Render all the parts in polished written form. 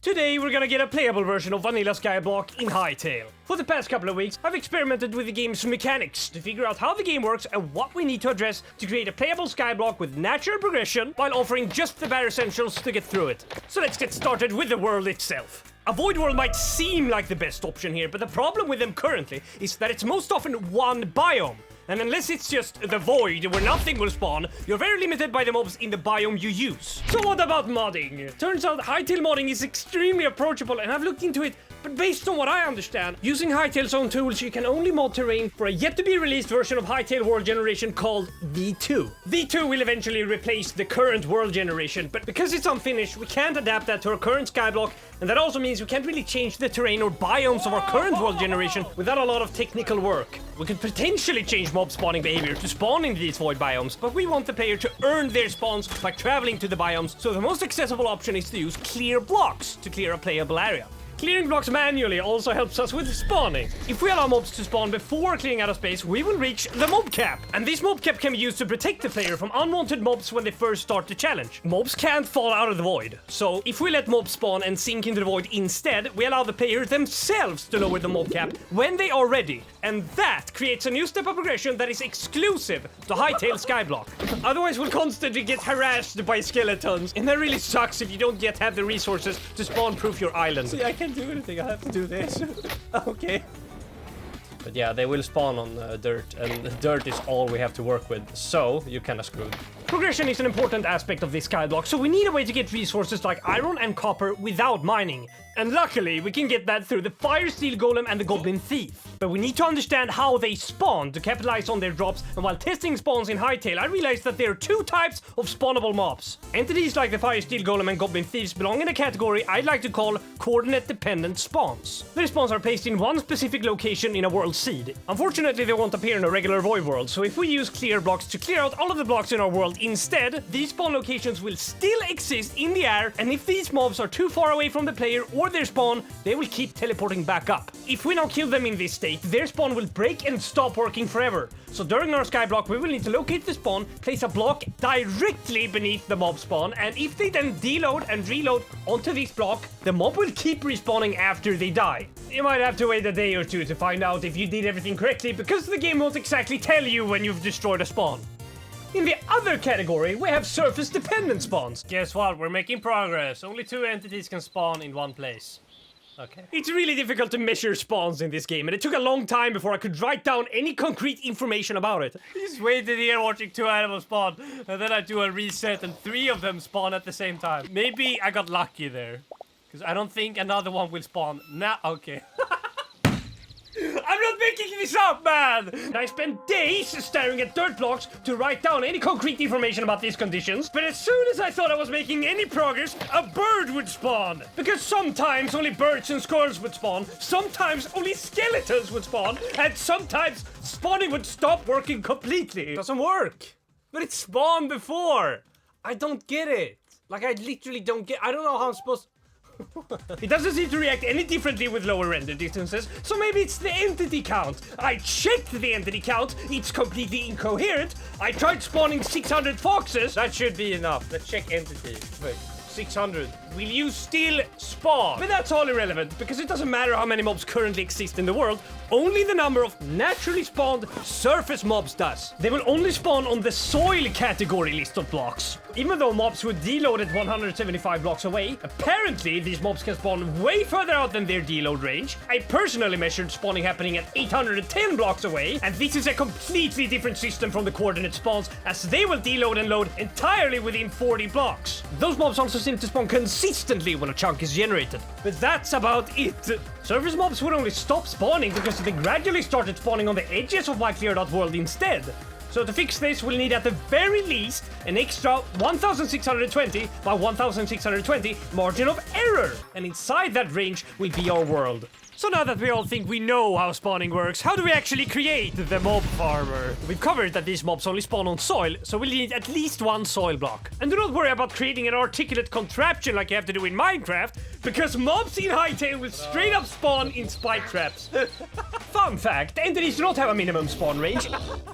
Today we're gonna get a playable version of vanilla Skyblock in Hytale. For the past couple of weeks, I've experimented with the game's mechanics to figure out how the game works and what we need to address to create a playable Skyblock with natural progression while offering just the bare essentials to get through it. So let's get started with the world itself. A void world might seem like the best option here, but the problem with them currently is that it's most often one biome. And unless it's just the void where nothing will spawn, you're very limited by the mobs in the biome you use. So what about modding? Turns out Hytale modding is extremely approachable, and I've looked into it, but based on what I understand, using Hytale's own tools, you can only mod terrain for a yet-to-be-released version of Hytale world generation called V2. V2 will eventually replace the current world generation, but because it's unfinished, we can't adapt that to our current Skyblock, and that also means we can't really change the terrain or biomes of our current world generation without a lot of technical work. We could potentially change mob spawning behavior to spawn in these void biomes, but we want the player to earn their spawns by traveling to the biomes, so the most accessible option is to use clear blocks to clear a playable area. Clearing blocks manually also helps us with spawning. If we allow mobs to spawn before clearing out of space, we will reach the mob cap. And this mob cap can be used to protect the player from unwanted mobs when they first start the challenge. Mobs can't fall out of the void. So if we let mobs spawn and sink into the void instead, we allow the player themselves to lower the mob cap when they are ready. And that creates a new step of progression that is exclusive to Hytale Skyblock. Otherwise we'll constantly get harassed by skeletons. And that really sucks if you don't yet have the resources to spawn-proof your island. See, I can't do anything, I have to do this. Okay. But yeah, they will spawn on dirt, and dirt is all we have to work with, so you're kinda screwed. Progression is an important aspect of this Skyblock, so we need a way to get resources like iron and copper without mining. And luckily, we can get that through the Fire Steel Golem and the Goblin Thief. But we need to understand how they spawn to capitalize on their drops, and while testing spawns in Hytale, I realized that there are two types of spawnable mobs. Entities like the Fire Steel Golem and Goblin Thieves belong in a category I'd like to call coordinate-dependent spawns. Their spawns are placed in one specific location in a world seed. Unfortunately, they won't appear in a regular void world, so if we use clear blocks to clear out all of the blocks in our world instead, these spawn locations will still exist in the air, and if these mobs are too far away from the player or their spawn, they will keep teleporting back up. If we now kill them in this state, their spawn will break and stop working forever. So during our Skyblock, we will need to locate the spawn, place a block directly beneath the mob spawn, and if they then deload and reload onto this block, the mob will keep respawning after they die. You might have to wait a day or two to find out if you did everything correctly, because the game won't exactly tell you when you've destroyed a spawn. In the other category, we have surface-dependent spawns. Guess what? We're making progress. Only 2 entities can spawn in one place. Okay. It's really difficult to measure spawns in this game, and it took a long time before I could write down any concrete information about it. I just waited here watching 2 animals spawn, and then I do a reset and 3 of them spawn at the same time. Maybe I got lucky there, because I don't think another one will spawn. Now, okay. I'm not making this up, man! I spent days staring at dirt blocks to write down any concrete information about these conditions, but as soon as I thought I was making any progress, a bird would spawn! Because sometimes only birds and squirrels would spawn, sometimes only skeletons would spawn, and sometimes spawning would stop working completely. It doesn't work. But it spawned before! I don't get it. Like, I literally don't get... I don't know how I'm supposed to... It doesn't seem to react any differently with lower render distances, so maybe it's the entity count. I checked the entity count, it's completely incoherent. I tried spawning 600 foxes. That should be enough. Let's check entity. Wait, 600. Will you still spawn? But that's all irrelevant, because it doesn't matter how many mobs currently exist in the world, only the number of naturally spawned surface mobs does. They will only spawn on the soil category list of blocks. Even though mobs would deload at 175 blocks away, apparently these mobs can spawn way further out than their deload range. I personally measured spawning happening at 810 blocks away, and this is a completely different system from the coordinate spawns, as they will deload and load entirely within 40 blocks. Those mobs also seem to spawn consistently when a chunk is generated. But that's about it. Surface mobs would only stop spawning because they gradually started spawning on the edges of my cleared out world instead. So to fix this, we'll need at the very least an extra 1620 by 1620 margin of error. And inside that range will be our world. So now that we all think we know how spawning works, how do we actually create the mob farmer? We've covered that these mobs only spawn on soil, so we'll need at least 1 soil block. And do not worry about creating an articulate contraption like you have to do in Minecraft. Because mobs in Hytale will straight up spawn in spike traps. Fun fact, entities do not have a minimum spawn range,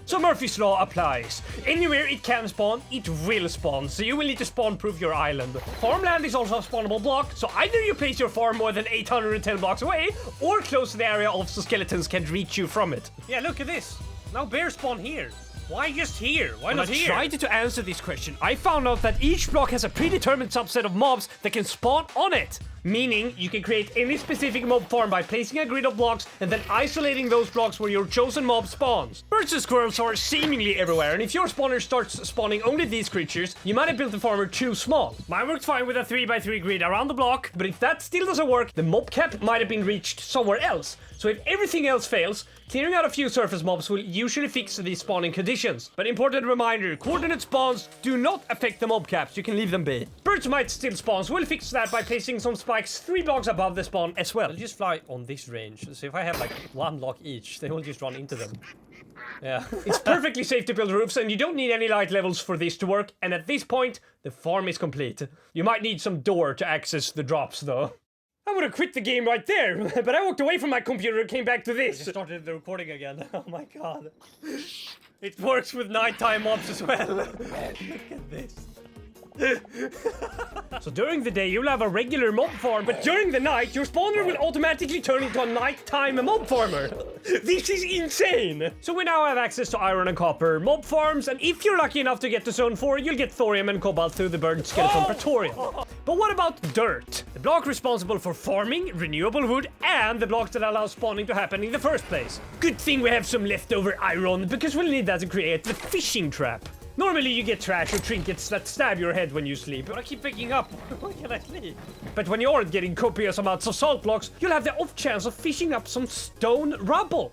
so Murphy's Law applies. Anywhere it can spawn, it will spawn, so you will need to spawn-proof your island. Farmland is also a spawnable block, so either you place your farm more than 810 blocks away, or close the area off so skeletons can reach you from it. Yeah, look at this. Now bears spawn here. Why just here? Why not here? When I tried to answer this question, I found out that each block has a predetermined subset of mobs that can spawn on it. Meaning, you can create any specific mob farm by placing a grid of blocks and then isolating those blocks where your chosen mob spawns. Birds and squirrels are seemingly everywhere, and if your spawner starts spawning only these creatures, you might have built the farmer too small. Mine worked fine with a 3x3 grid around the block, but if that still doesn't work, the mob cap might have been reached somewhere else. So if everything else fails, clearing out a few surface mobs will usually fix these spawning conditions. But important reminder, coordinate spawns do not affect the mob caps, you can leave them be. Birds might still spawn, so we'll fix that by placing some spikes 3 blocks above the spawn as well. They'll just fly on this range, so if I have like 1 block each, they will just run into them. Yeah. It's perfectly safe to build roofs, and you don't need any light levels for this to work, and at this point, the farm is complete. You might need some door to access the drops though. I would have quit the game right there, but I walked away from my computer and came back to this. I just started the recording again. Oh my god. It works with nighttime mobs as well. Look at this. So during the day you'll have a regular mob farm, but during the night your spawner will automatically turn into a nighttime mob farmer. This is insane! So we now have access to iron and copper mob farms, and if you're lucky enough to get to zone 4, you'll get thorium and cobalt through the burned skeleton praetorium. But what about dirt? The block responsible for farming, renewable wood, and the block that allows spawning to happen in the first place. Good thing we have some leftover iron, because we'll need that to create the fishing trap. Normally you get trash or trinkets that stab your head when you sleep. But I keep picking up. Why can I sleep? But when you aren't getting copious amounts of salt blocks, you'll have the off chance of fishing up some stone rubble.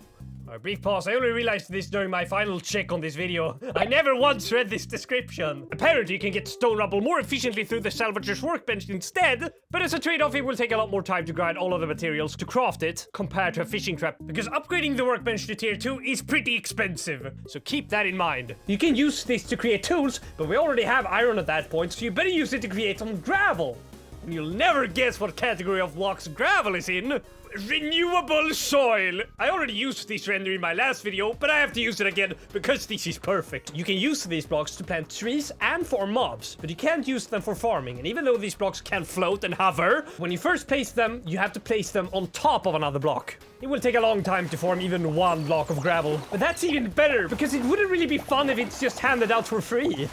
A brief pause, I only realized this during my final check on this video. I never once read this description. Apparently you can get stone rubble more efficiently through the salvager's workbench instead, but as a trade-off it will take a lot more time to grind all of the materials to craft it, compared to a fishing trap, because upgrading the workbench to tier 2 is pretty expensive, so keep that in mind. You can use this to create tools, but we already have iron at that point, so you better use it to create some gravel. And you'll never guess what category of blocks gravel is in. Renewable soil! I already used this render in my last video, but I have to use it again because this is perfect. You can use these blocks to plant trees and farm mobs, but you can't use them for farming. And even though these blocks can float and hover, when you first place them, you have to place them on top of another block. It will take a long time to form even 1 block of gravel, but that's even better because it wouldn't really be fun if it's just handed out for free.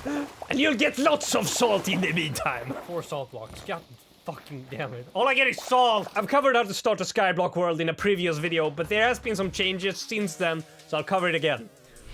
And you'll get lots of salt in the meantime. 4 salt blocks. God fucking damn it. All I get is salt! I've covered how to start a Skyblock world in a previous video, but there has been some changes since then, so I'll cover it again.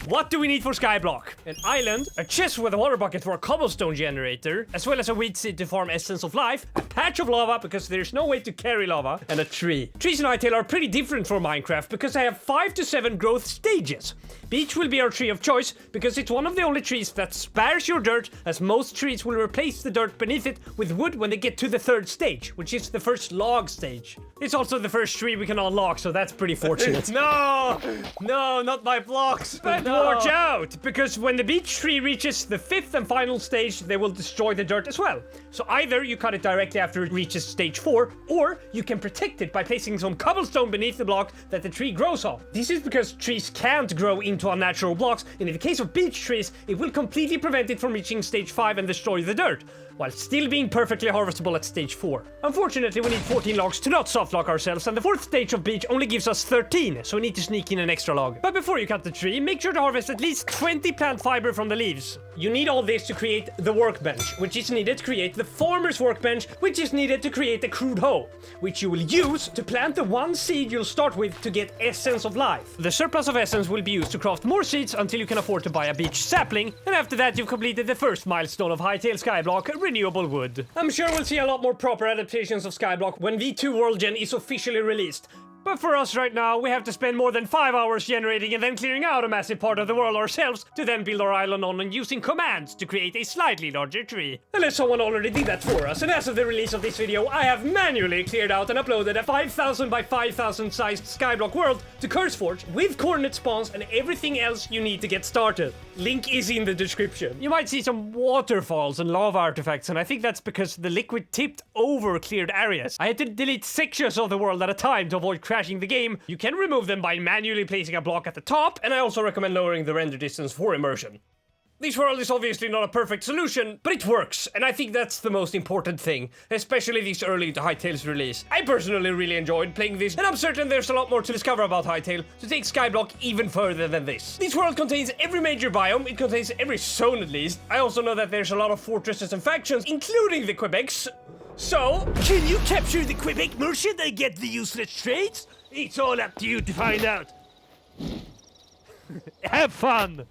What do we need for Skyblock? An island, a chest with a water bucket for a cobblestone generator, as well as a wheat seed to farm essence of life, a patch of lava because there's no way to carry lava, and a tree. Trees in Hytale are pretty different from Minecraft because they have 5 to 7 growth stages. Beech will be our tree of choice because it's one of the only trees that spares your dirt, as most trees will replace the dirt beneath it with wood when they get to the 3rd stage, which is the first log stage. It's also the first tree we can unlock, so that's pretty fortunate. No! No, not my blocks! But no. watch out, because when the beech tree reaches the 5th and final stage, they will destroy the dirt as well. So either you cut it directly after it reaches stage 4, or you can protect it by placing some cobblestone beneath the block that the tree grows on. This is because trees can't grow into unnatural blocks, and in the case of beech trees, it will completely prevent it from reaching stage 5 and destroy the dirt, while still being perfectly harvestable at stage 4. Unfortunately, we need 14 logs to not softlock ourselves, and the 4th stage of beech only gives us 13, so we need to sneak in an extra log. But before you cut the tree, make sure to harvest at least 20 plant fiber from the leaves. You need all this to create the workbench, which is needed to create the farmer's workbench, which is needed to create the crude hoe, which you will use to plant the 1 seed you'll start with to get essence of life. The surplus of essence will be used to craft more seeds until you can afford to buy a beech sapling, and after that you've completed the first milestone of Hytale Skyblock, renewable wood. I'm sure we'll see a lot more proper adaptations of Skyblock when V2 World Gen is officially released. But for us right now, we have to spend more than 5 hours generating and then clearing out a massive part of the world ourselves to then build our island on and using commands to create a slightly larger tree. Unless someone already did that for us, and as of the release of this video, I have manually cleared out and uploaded a 5,000 by 5,000 sized skyblock world to CurseForge with coordinate spawns and everything else you need to get started. Link is in the description. You might see some waterfalls and lava artifacts, and I think that's because the liquid tipped over cleared areas. I had to delete sections of the world at a time to avoid crashing the game. You can remove them by manually placing a block at the top, and I also recommend lowering the render distance for immersion. This world is obviously not a perfect solution, but it works, and I think that's the most important thing, especially this early into Hytale's release. I personally really enjoyed playing this, and I'm certain there's a lot more to discover about Hytale to take Skyblock even further than this. This world contains every major biome, it contains every zone at least. I also know that there's a lot of fortresses and factions, including the Quebecs. So, Can you capture the Quebec merchant and get the useless trades? It's all up to you to find out. Have fun!